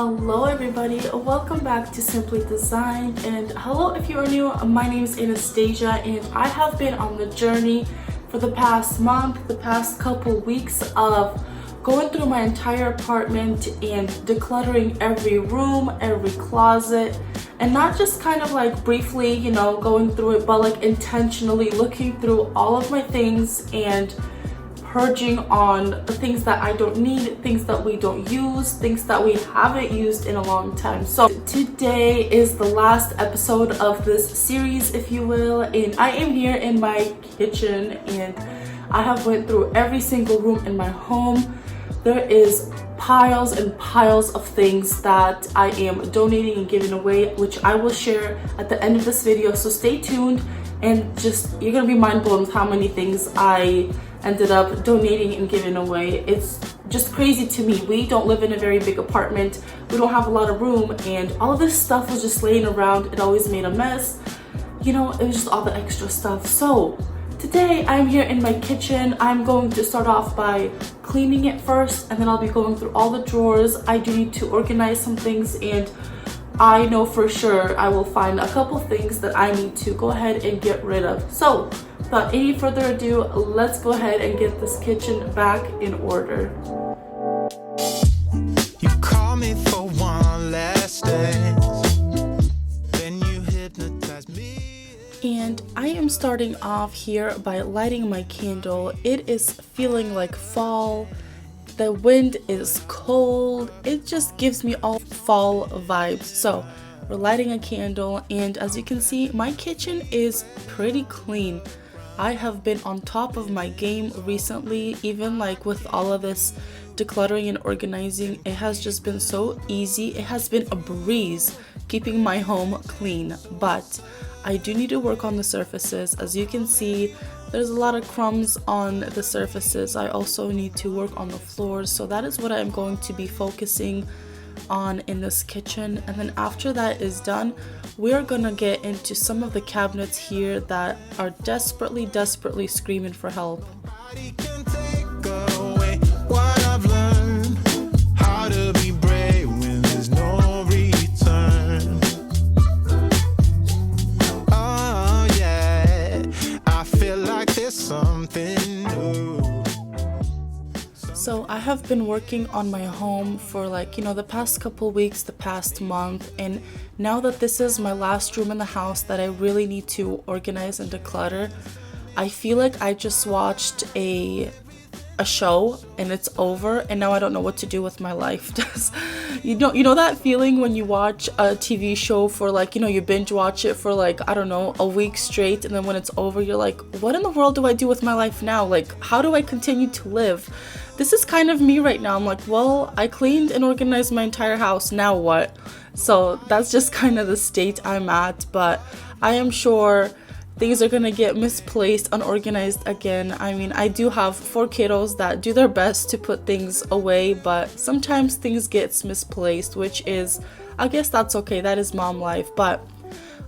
Hello everybody, welcome back to Simply Designed, and hello if you are new. My name is Anastasia and I have been on the journey for the past month, the past couple weeks of going through my entire apartment and decluttering every room, every closet, and not just kind of like briefly, going through it, but like intentionally looking through all of my things and purging on the things that I don't need, things that we don't use, things that we haven't used in a long time. So today is the last episode of this series, if you will, and I am here in my kitchen and I have went through every single room in my home. There is piles and piles of things that I am donating and giving away, which I will share at the end of this video, so stay tuned and just, you're gonna be mind blown with how many things I ended up donating and giving away. It's just crazy to me. We don't live in a very big apartment. We don't have a lot of room, and all of this stuff was just laying around. It always made a mess. It was just all the extra stuff. So today I'm here in my kitchen. I'm going to start off by cleaning it first, and then I'll be going through all the drawers. I do need to organize some things, and I know for sure I will find a couple things that I need to go ahead and get rid of. So without any further ado, let's go ahead and get this kitchen back in order. You call me for one last dance, then you hypnotize me. And I am starting off here by lighting my candle. It is feeling like fall. The wind is cold. It just gives me all fall vibes. So we're lighting a candle, and as you can see, my kitchen is pretty clean. I have been on top of my game recently, even like with all of this decluttering and organizing. It has just been so easy. It has been a breeze keeping my home clean, but I do need to work on the surfaces. As you can see, there's a lot of crumbs on the surfaces. I also need to work on the floors, so that is what I'm going to be focusing on in this kitchen. And then after that is done, we are gonna get into some of the cabinets here that are desperately screaming for help. Nobody can take away what I've learned, how to be brave when there's no return. Oh yeah, I feel like there's something new. So I have been working on my home for the past couple weeks, the past month, and now that this is my last room in the house that I really need to organize and declutter, I feel like I just watched a show and it's over, and now I don't know what to do with my life. you know that feeling when you watch a TV show for you binge watch it for a week straight, and then when it's over you're like, what in the world do I do with my life now? How do I continue to live? This is kind of me right now. I'm like, well, I cleaned and organized my entire house, now what? So that's just kind of the state I'm at, but I am sure things are gonna get misplaced, unorganized again. I mean, I do have 4 kiddos that do their best to put things away, but sometimes things get misplaced, which is, I guess that's okay, that is mom life. But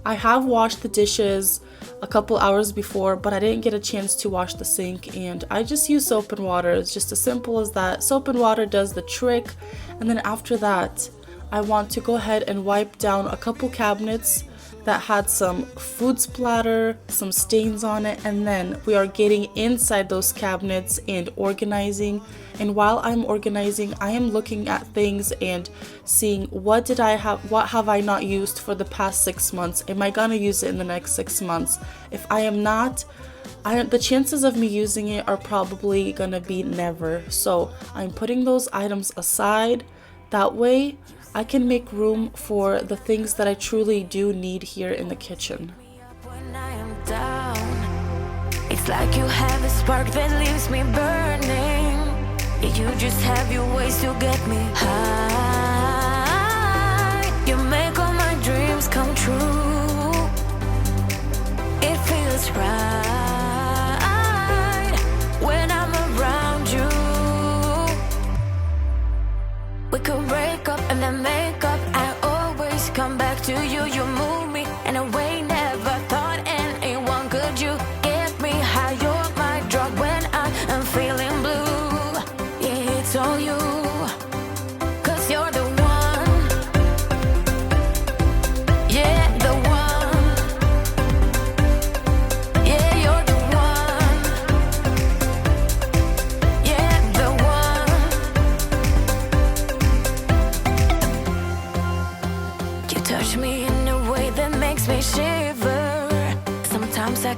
I have washed the dishes a couple hours before, but I didn't get a chance to wash the sink, and I just use soap and water. It's just as simple as that. Soap and water does the trick. And then after that, I want to go ahead and wipe down a couple cabinets that had some food splatter, some stains on it, and then we are getting inside those cabinets and organizing. And while I'm organizing, I am looking at things and seeing what have I not used for the past 6 months? Am I gonna use it in the next 6 months? If I am not, the chances of me using it are probably gonna be never. So I'm putting those items aside. That way I can make room for the things that I truly do need here in the kitchen. When I am down, it's like you have a spark that leaves me burning. You just have your ways to get me high. You make all my dreams come true. It feels right when I'm around you. We could break up and then make up. I always come back to you. You move me in a way never thought anyone could. You get me high. You're my drug when I am feeling blue. Yeah, it's all you.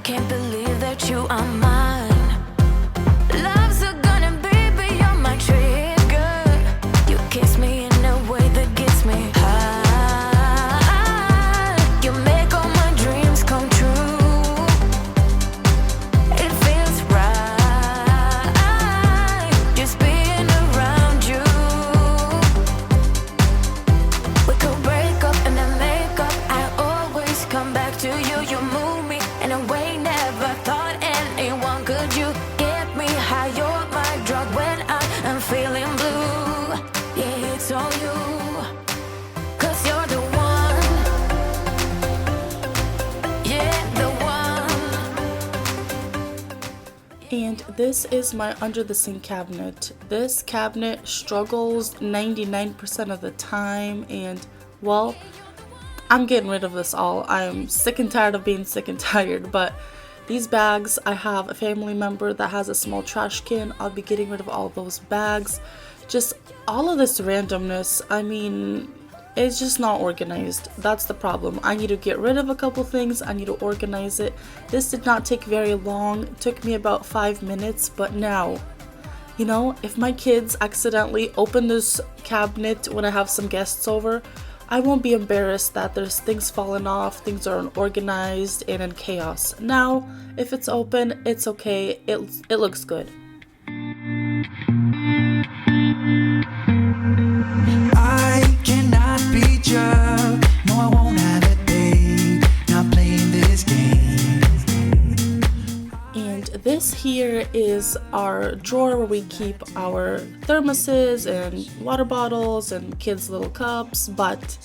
can't believe that you are mine. Love's gonna be beyond my trigger. You kiss me in a way that gets me high. You make all my dreams come true. It feels right just being around you. We could break up and then make up. I always come back to you. You move me in a way never thought anyone could. You get me high. You're my drug when I am feeling blue. Yeah, it's all you. 'Cause you're the one. Yeah, the one. And this is my under the sink cabinet. This cabinet struggles 99% of the time, and well, I'm getting rid of this all. I'm sick and tired of being sick and tired, but these bags, I have a family member that has a small trash can. I'll be getting rid of all those bags. Just all of this randomness, I mean, it's just not organized. That's the problem. I need to get rid of a couple things. I need to organize it. This did not take very long. It took me about 5 minutes, but now, you know, if my kids accidentally open this cabinet when I have some guests over, I won't be embarrassed that there's things falling off, things are unorganized and in chaos. Now, if it's open, it's okay. It looks good. I cannot be judged. No, I won't have it, babe. Not playing this game. And this here is our drawer where we keep our thermoses and water bottles and kids' little cups, but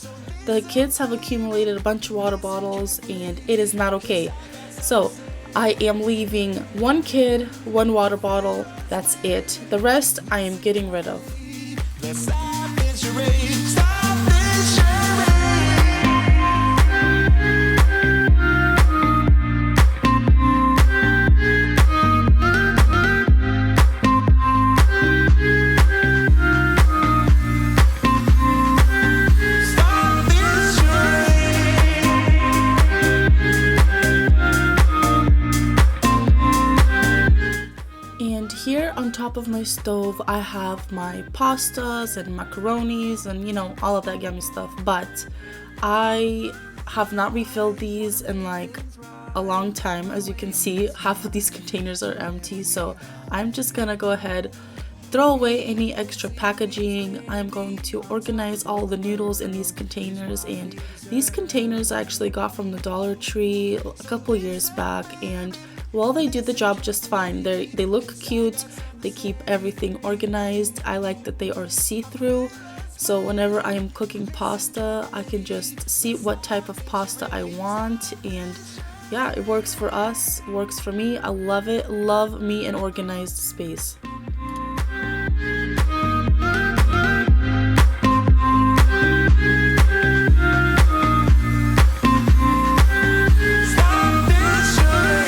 the kids have accumulated a bunch of water bottles and it is not okay. So I am leaving one kid, one water bottle, that's it. The rest I am getting rid of. Let's stop this charade. Stop this charade. Stop this charade. And here on top of my stove, I have my pastas and macaronis and, you know, all of that yummy stuff. But I have not refilled these in like a long time. As you can see, half of these containers are empty. So I'm just gonna go ahead, throw away any extra packaging. I'm going to organize all the noodles in these containers. And these containers I actually got from the Dollar Tree a couple years back. And well, they do the job just fine. They look cute. They keep everything organized. I like that they are see-through. So whenever I am cooking pasta, I can just see what type of pasta I want. And yeah, it works for us, works for me. I love it. Love me an organized space. Stop this charade.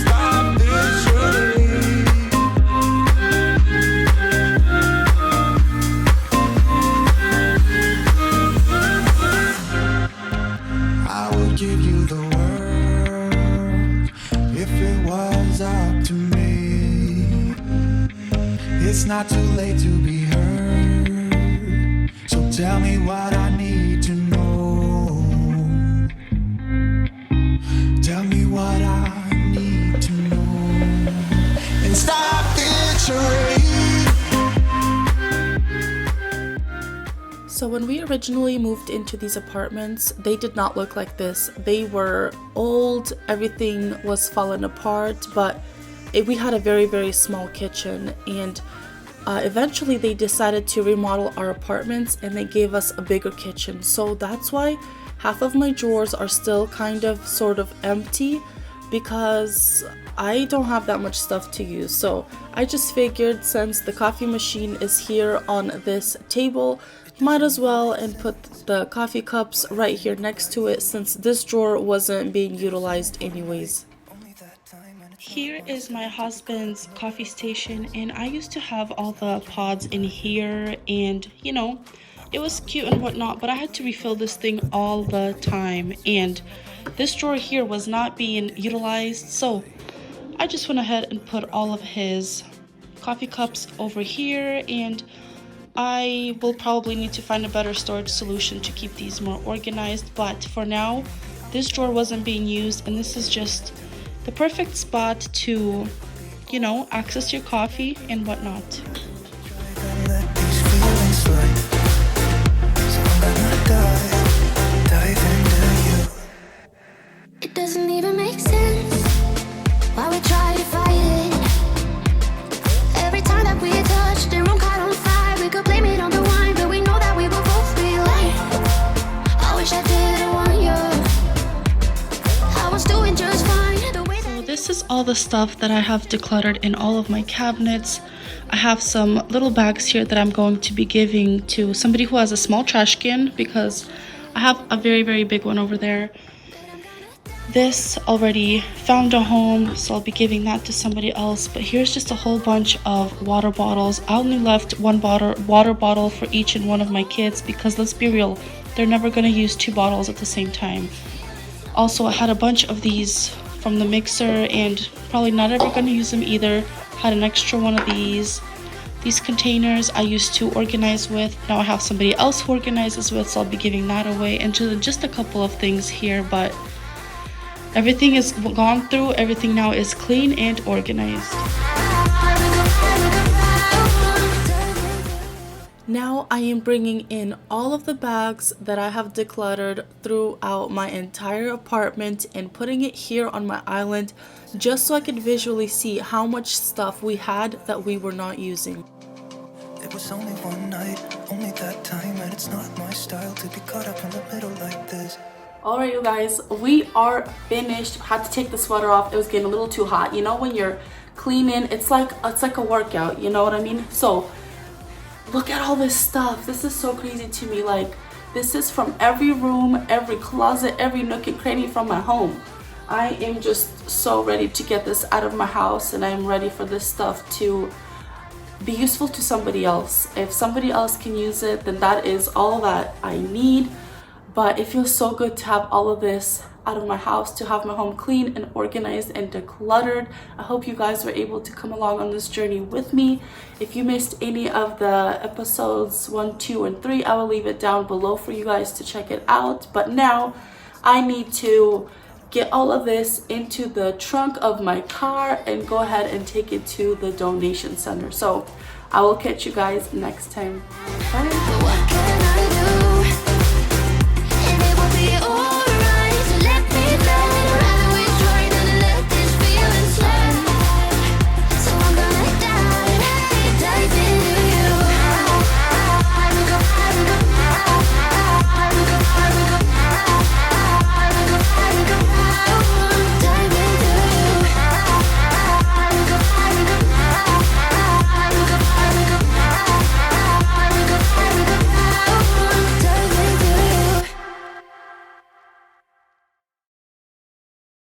Stop this charade. I would give you the world if it was up to me. It's not too late to be heard, so tell me what I need to know. Tell me what I need to know. And stop this charade. So when we originally moved into these apartments, they did not look like this. They were old, everything was falling apart, but we had a very, very small kitchen. And eventually they decided to remodel our apartments and they gave us a bigger kitchen. So that's why half of my drawers are still kind of sort of empty, because I don't have that much stuff to use. So I just figured, since the coffee machine is here on this table, might as well and put the coffee cups right here next to it, since this drawer wasn't being utilized anyways. Here is my husband's coffee station, and I used to have all the pods in here, and you know, it was cute and whatnot, but I had to refill this thing all the time, and this drawer here was not being utilized, so I just went ahead and put all of his coffee cups over here, and I will probably need to find a better storage solution to keep these more organized, but for now, this drawer wasn't being used, and this is just the perfect spot to, you know, access your coffee and whatnot. It doesn't even make sense why we try to fight it. Every time that we touch the room caught on fire, we could blame it on the wine, but we know that we will both be like, I wish I didn't want you. I was doing just fine. So this is all the stuff that I have decluttered in all of my cabinets. I have some little bags here that I'm going to be giving to somebody who has a small trash can, because I have a very, very big one over there. This already found a home, so I'll be giving that to somebody else. But here's just a whole bunch of water bottles. I only left one water bottle for each and one of my kids, because let's be real, they're never going to use 2 bottles at the same time. Also, I had a bunch of these from the mixer, and probably not ever going to use them either. Had an extra one of these. These containers I used to organize with. Now I have somebody else who organizes with, so I'll be giving that away. And just a couple of things here, but everything is gone through. Everything now is clean and organized. Now I am bringing in all of the bags that I have decluttered throughout my entire apartment and putting it here on my island, just so I could visually see how much stuff we had that we were not using. It was only one night, only that time, and it's not my style to be caught up in the middle like this. Alright, you guys, we are finished. Had to take the sweater off. It was getting a little too hot. You know, when you're cleaning, it's like a workout, you know what I mean? So look at all this stuff. This is so crazy to me. Like, this is from every room, every closet, every nook and cranny from my home. I am just so ready to get this out of my house, and I'm ready for this stuff to be useful to somebody else. If somebody else can use it, then that is all that I need. But it feels so good to have all of this out of my house, to have my home clean and organized and decluttered. I hope you guys were able to come along on this journey with me. If you missed any of the episodes 1, 2, and 3, I will leave it down below for you guys to check it out. But now I need to get all of this into the trunk of my car and go ahead and take it to the donation center. So I will catch you guys next time. Bye.